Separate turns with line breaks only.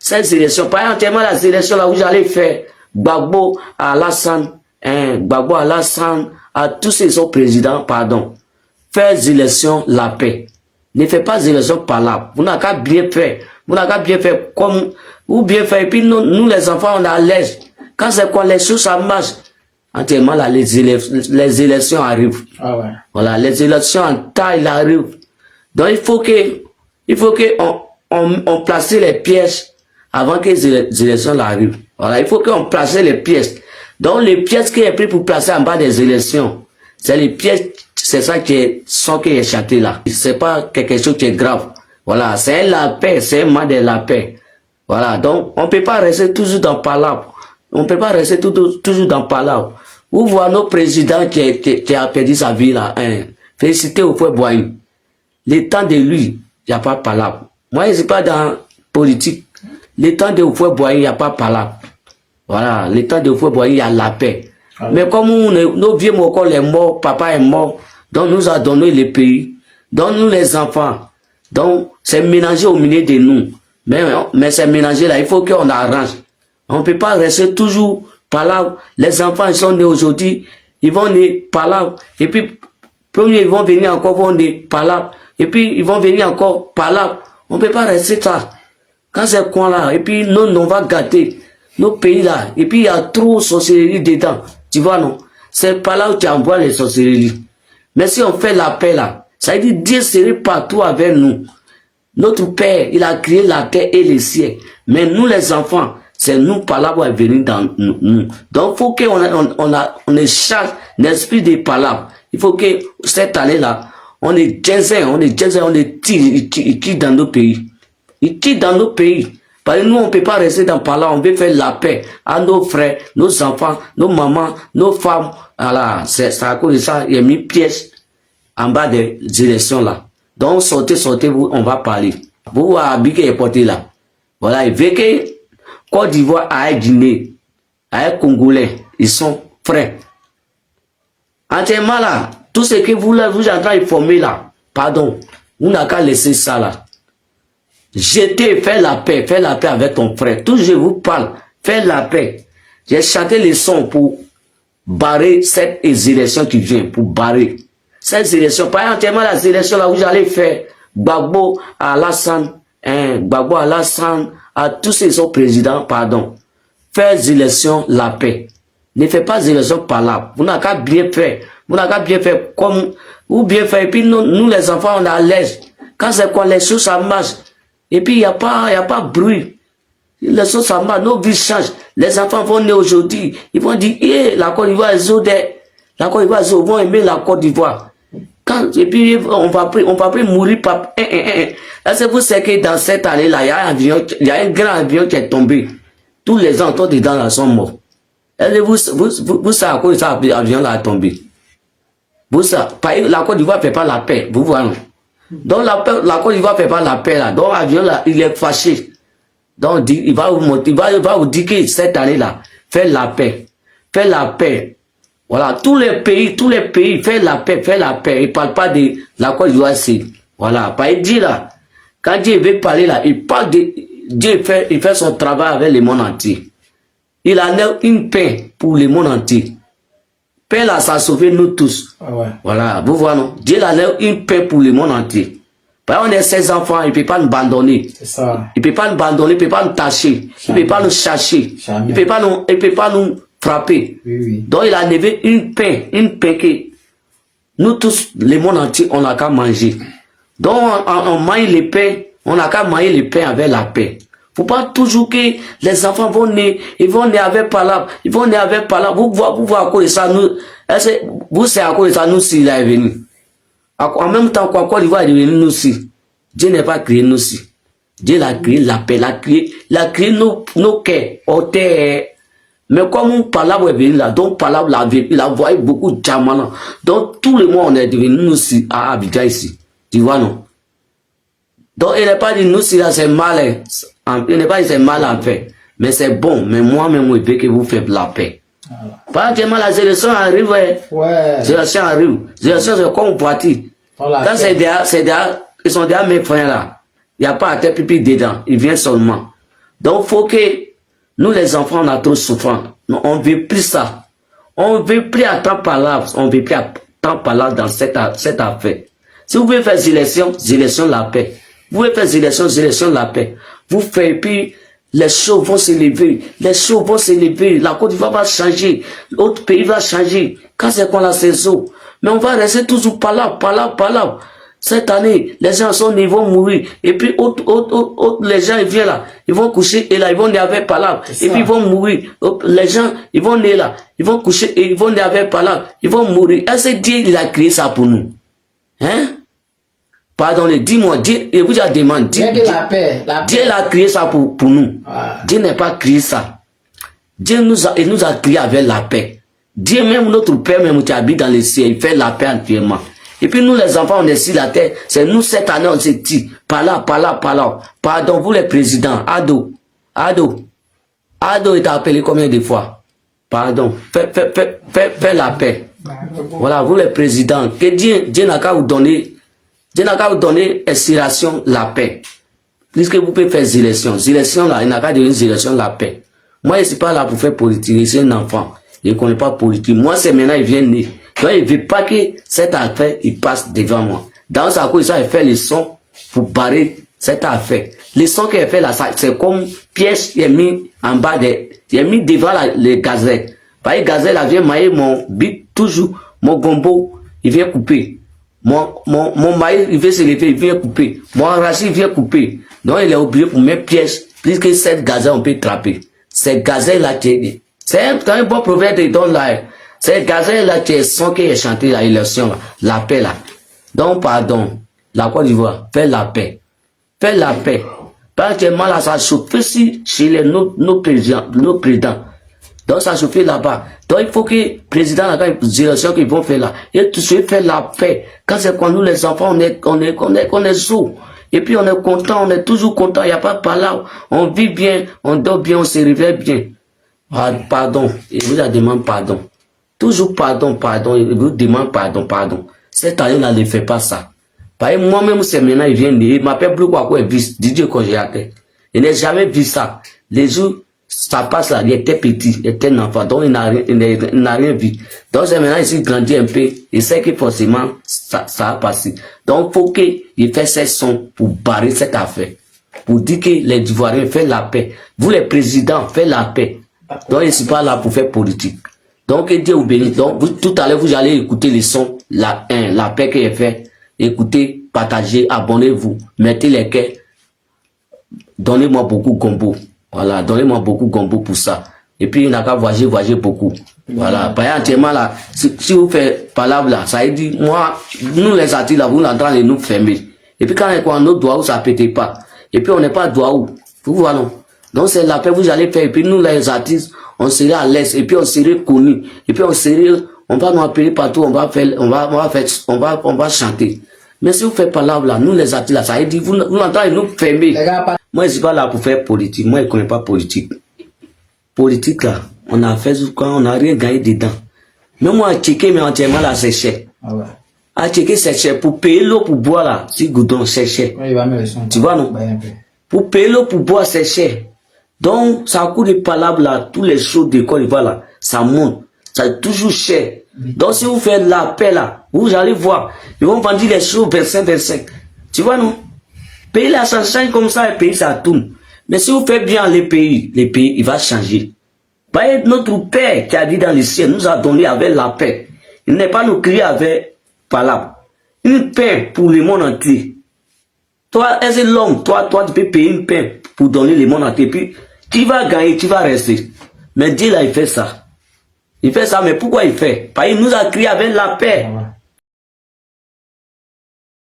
Cette élection, par exemple, la sélection là où j'allais faire, Gbagbo à Alassane, Gbagbo à Alassane, à tous ces autres présidents, pardon, faire des élections la paix. Ne faites pas des élections par là. Vous n'avez qu'à bien faire. Vous n'avez qu'à bien faire comme, ou bien faire. Et puis nous les enfants, on est à l'aise. Quand c'est quoi les choses, ça marche. Entièrement là, les élections arrivent. Ah ouais. Voilà, les élections en taille arrivent. Donc il faut que on place les pièces avant que les élections arrivent. Voilà, il faut qu'on place les pièces. Donc les pièces qui est pris pour placer en bas des élections, c'est les pièces, c'est ça qui est chanté là. C'est pas quelque chose qui est grave. Voilà, c'est la paix, c'est un mal de la paix. Voilà, donc on peut pas rester toujours dans palabre. On peut pas rester toujours dans palabre. Vous voyez nos présidents qui a perdu sa vie là. Félicitez au frère Boigny. Le temps de lui, il n'y a pas de palabre. Moi, je ne suis pas dans politique. Le temps de frère Boigny, il n'y a pas de palabre. Voilà, le temps de frère Boigny, il y a la paix. Ah, mais comme nos vieux mokos est mort, papa est mort, donc nous a donné le pays, donc nous les enfants, donc c'est mélangé au milieu de nous. Mais c'est mélangé là, il faut qu'on arrange. On ne peut pas rester toujours palabre. Les enfants, ils sont nés aujourd'hui, ils vont nés palabre. Et puis, premier, ils vont venir encore, vont nés palabre. Et puis, ils vont venir encore palabre. On ne peut pas rester ça. Quand c'est quoi là, et puis, nous, on va gâter nos pays là. Et puis, il y a trop de sorcellerie dedans. Tu vois, non? C'est pas là où tu envoies les sorcelleries. Mais si on fait la paix là, ça veut dire Dieu serait partout avec nous. Notre Père, il a créé la terre et les cieux. Mais nous, les enfants, c'est nous palabres à venir dans nous. Donc, il faut qu'on échange l'esprit des palabres. Il faut que cette année-là, on est tire dans nos pays. Ils tirent dans nos pays. Parce que nous, on ne peut pas rester dans par là, on veut faire la paix à nos frères, nos enfants, nos mamans, nos femmes. Voilà, c'est à cause de ça, il y a mis pièces en bas des élections là. Donc, sortez, vous, on va parler. Vous, Abike est porté là. Voilà, il veut que Côte d'Ivoire a Guinée, a Congolais, ils sont frères. Entièrement là, tout ce que vous êtes en train de former là, pardon, vous n'avez qu'à laisser ça là. Jeter, faire la paix avec ton frère. Tout je vous parle, faire la paix. J'ai chanté les sons pour barrer cette élection qui vient, pour barrer. Cette élection, par exemple, la élection là où j'allais faire, Gbagbo à Alassane, Gbagbo à Alassane, à tous ces autres présidents, pardon. Faire des élections la paix. Ne faites pas des élections par là. Vous n'avez qu'à bien faire. Vous n'avez qu'à bien faire comme, ou bien faire. Et puis nous les enfants, on est à l'aise. Quand c'est quoi, les choses, ça marche. Et puis, il n'y a pas bruit. Les choses, ça marche. Nos vies changent. Les enfants vont naître aujourd'hui. Ils vont dire, la Côte d'Ivoire, la Côte d'Ivoire, ils vont aimer la Côte d'Ivoire. Et puis, on va plus mourir par, Est-ce que vous savez que dans cette année-là, il y a un grand avion qui est tombé. Tous les gens sont dedans, là, sont morts. Est-ce que vous savez à quoi cet avion-là a tombé? Vous savez, la Côte d'Ivoire ne fait pas la paix. Vous voyez, non? Donc la Côte d'Ivoire ne fait pas la paix là. Donc l'avion là, il est fâché. Donc il va vous dire que cette année là, faites la paix. Faites la paix. Voilà, tous les pays, faites la paix, Il ne parle pas de la Côte d'Ivoire ici. Voilà, pas il dit là. Quand Dieu veut parler là, il parle de Dieu il fait son travail avec le monde entier. Il a une paix pour le monde entier. Paix là, ça a sauvé nous tous. Ah ouais. Voilà, vous voyez, non? Dieu a une paix pour le monde entier. Parce qu'on est ses enfants, il ne peut pas nous abandonner. C'est ça. Il ne peut pas nous abandonner, il ne peut pas nous tâcher. Il ne peut pas nous chercher. Il ne peut pas nous frapper. Oui, oui. Donc il a levé une paix que nous tous, le monde entier, on n'a qu'à manger. Donc on mange les pains, on n'a qu'à manger les pains avec la paix. Faut pas toujours que les enfants vont naître, ils vont naître avec palabre, Vous voyez à cause de ça, vous savez à cause de ça, nous, s'il est venu. En même temps, quoi, il va devenir nous aussi. Dieu n'est pas créé nous aussi. Dieu l'a créé la paix, il a créé nos cœurs, mais comme on palabre est venu là, donc palabre il a envoyé beaucoup de diamants. Donc tout le monde est devenu nous aussi, à Abidjan ici. Tu vois, non? Donc il n'est pas dit nous si là c'est mal. Il n'est pas dit c'est mal à faire. Mais c'est bon. Mais moi-même, je veux que vous faites la paix. Pas tellement la élection arrive. Ouais. L'élection arrive. L'élection c'est comme voiture. Quand ils sont déjà mes frères là. Il n'y a pas à terre pipi dedans. Ils viennent seulement. Donc, il faut que nous, les enfants, on a trop souffrant. On ne veut plus ça. On ne veut plus attendre par là. On ne veut plus attendre par là dans cette affaire. Si vous voulez faire élection, la paix. Vous voulez faire élection, la paix. Vous faites, puis les choses vont se lever. Les choses vont se lever. La Côte d'Ivoire va changer. L'autre pays va changer. Quand c'est qu'on la saison. Mais on va rester toujours par là. Cette année, les gens sont ils vont mourir. Et puis, les gens, ils viennent là. Ils vont coucher et là, ils vont aller avec par là. Et puis, ils vont mourir. Les gens, ils vont aller là. Ils vont coucher et ils vont aller avec par là. Ils vont mourir. Est-ce que Dieu, il a créé ça pour nous? Hein? Pardon, dis-moi, Dieu, et vous a demandé. Dieu a créé ça pour nous. Ah. Dieu n'a pas créé ça. Dieu nous a créé avec la paix. Dieu, même notre Père, même qui habite dans les cieux, il fait la paix entièrement. Et puis nous, les enfants, on est sur la terre. C'est nous, cette année, on s'est dit, par là. Pardon, vous les présidents, Ado est appelé combien de fois? Pardon, fais la paix. Voilà, vous les présidents, que Dieu n'a qu'à vous donner, inspiration, la paix. Puisque vous pouvez faire élection là, il n'a qu'à donner élection, la paix. Moi, je ne suis pas là pour faire politique, je suis un enfant. Je ne connais pas politique. Moi, c'est maintenant, il vient né. Donc, il ne veut pas que cette affaire, il passe devant moi. Dans sa cause, il fait les sons pour barrer cette affaire. Les sons qu'il fait là, c'est comme piège, il est mis en bas il est mis devant les gazelles. Par exemple, gazelle, elle vient mailler mon bit, toujours, mon gombo, il vient couper. Mon maïs, il vient se lever, il vient couper. Mon arachide, il vient couper. Donc, il est obligé pour mettre piège, puisque cette gazelle, on peut trapper. Cette gazelle là, c'est un bon proverbe de Don là. C'est gazelle là qui est son qui est chanté la élection là, la paix là. Donc pardon, la Côte d'Ivoire, fais la paix. Fais la paix. Particulièrement là, ça chauffe chez nos présidents. Donc ça chauffe là-bas. Donc il faut que les présidents là, les élections qu'ils vont faire là, et tout ce fait la paix. Quand c'est quand nous les enfants, on est sourds. Et puis on est content, on est toujours content, il n'y a pas de palabre. On vit bien, on dort bien, on se réveille bien. Ah, pardon, et vous la demande pardon. Toujours pardon, il vous demande pardon. Cette année, là, ne fait pas ça. Par exemple, moi-même, c'est maintenant, il vient, il m'appelle plus quoi, Didier Congéaté. Il n'a jamais vu ça. Les jours, ça passe là, il était petit, il était un enfant, donc il n'a rien vu. Donc, c'est maintenant, il grandit un peu, il sait que forcément, ça a passé. Donc, il faut qu'il fasse ses sons pour barrer cette affaire. Pour dire que les Ivoiriens font la paix. Vous, les présidents, faites la paix. Donc, je ne suis pas là pour faire politique. Donc, Dieu vous bénisse. Donc, tout à l'heure, vous allez écouter les sons, la paix qu'il a fait. Écoutez, partagez, abonnez-vous, mettez les cœurs. Donnez-moi beaucoup gombo. Voilà, donnez-moi beaucoup gombo pour ça. Et puis, il n'a qu'à voyager beaucoup. Voilà, par exemple, entièrement là, si vous faites palabre là, ça veut dire, moi, nous les artistes là, vous êtes en train de nous fermer. Et puis, quand on a notre doigt où ça ne pète pas. Et puis, on n'est pas doigt où. Vous voyez, non? Donc, c'est la paix que vous allez faire. Et puis, nous, les artistes, on serait à l'aise. Et puis, on serait connus. Et puis, on va nous appeler partout. On va chanter. Mais si vous faites palabre là, nous, les artistes là, ça veut dire, vous entendez nous fermer. Moi, je ne suis pas là pour faire politique. Moi, je ne connais pas politique. Politique là, on a fait quoi, on n'a rien gagné dedans. Mais moi, à checker, mais entièrement là, c'est cher. Ah ouais. À checker, c'est cher. Pour payer l'eau pour boire là, si goudon, c'est cher. Ouais, tu vois, non? Pour payer l'eau pour boire, c'est cher. Donc, ça coûte des palabres là, tous les choses de Côte d'Ivoire là, ça monte. Ça est toujours cher. Donc, si vous faites la paix là, vous allez voir, ils vont vendre les choses 25. Tu vois, non? Pays là, ça change comme ça, le pays, ça tourne. Mais si vous faites bien les pays, il va changer. Voyez, notre Père qui a dit dans les cieux, nous a donné avec la paix. Il n'est pas nous crier avec palabre. Une paix pour le monde entier. Toi, est-ce l'homme, toi, tu peux payer une paix pour donner le monde entier. Puis, tu vas gagner, tu vas rester. Mais Dieu là, il fait ça. Il fait ça, mais pourquoi il fait? Parce qu'il nous a crié avec la paix.